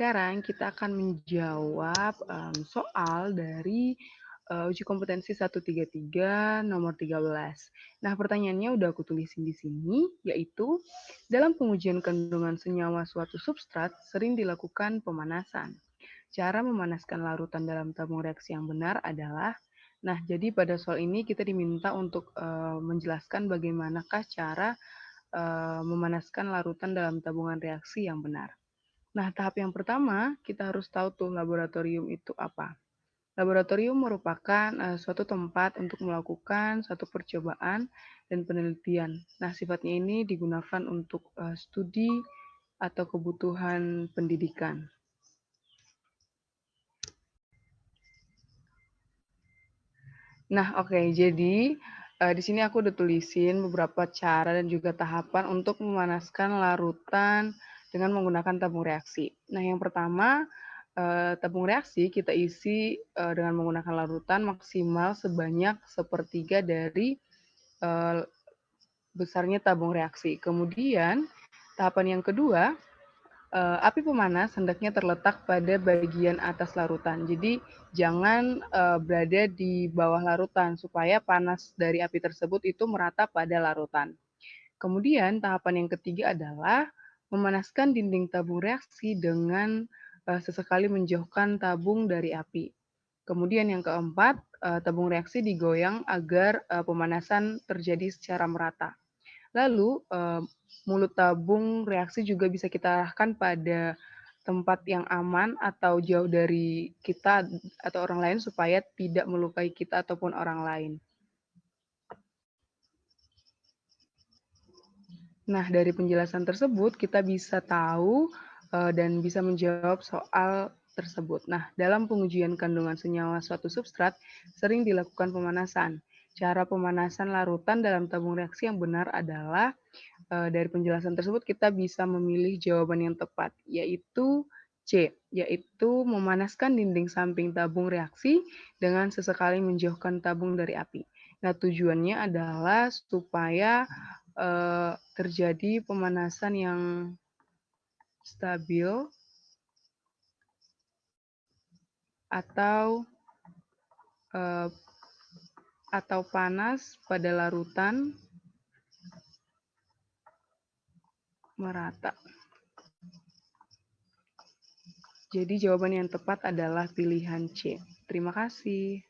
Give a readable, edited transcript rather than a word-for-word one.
sekarang kita akan menjawab soal dari uji kompetensi 133 nomor 13. Nah, pertanyaannya udah aku tulisin di sini, yaitu dalam pengujian kandungan senyawa suatu substrat sering dilakukan pemanasan. Cara memanaskan larutan dalam tabung reaksi yang benar adalah, nah jadi pada soal ini kita diminta untuk menjelaskan bagaimanakah cara memanaskan larutan dalam tabungan reaksi yang benar. Nah, tahap yang pertama, kita harus tahu tuh laboratorium itu apa. Laboratorium merupakan suatu tempat untuk melakukan suatu percobaan dan penelitian. Nah, sifatnya ini digunakan untuk studi atau kebutuhan pendidikan. Nah, oke, jadi di sini aku udah tulisin beberapa cara dan juga tahapan untuk memanaskan larutan dengan menggunakan tabung reaksi. Nah, yang pertama, tabung reaksi kita isi dengan menggunakan larutan maksimal sebanyak sepertiga dari besarnya tabung reaksi. Kemudian, tahapan yang kedua, api pemanas hendaknya terletak pada bagian atas larutan. Jadi jangan berada di bawah larutan supaya panas dari api tersebut itu merata pada larutan. Kemudian tahapan yang ketiga adalah memanaskan dinding tabung reaksi dengan sesekali menjauhkan tabung dari api. Kemudian yang keempat, tabung reaksi digoyang agar pemanasan terjadi secara merata. Lalu, mulut tabung reaksi juga bisa kita arahkan pada tempat yang aman atau jauh dari kita atau orang lain supaya tidak melukai kita ataupun orang lain. Nah, dari penjelasan tersebut kita bisa tahu dan bisa menjawab soal tersebut. Nah, dalam pengujian kandungan senyawa suatu substrat sering dilakukan pemanasan. Cara pemanasan larutan dalam tabung reaksi yang benar adalah dari penjelasan tersebut kita bisa memilih jawaban yang tepat, yaitu C, yaitu memanaskan dinding samping tabung reaksi dengan sesekali menjauhkan tabung dari api. Nah, tujuannya adalah supaya terjadi pemanasan yang stabil atau panas pada larutan merata. Jadi jawaban yang tepat adalah pilihan C. Terima kasih.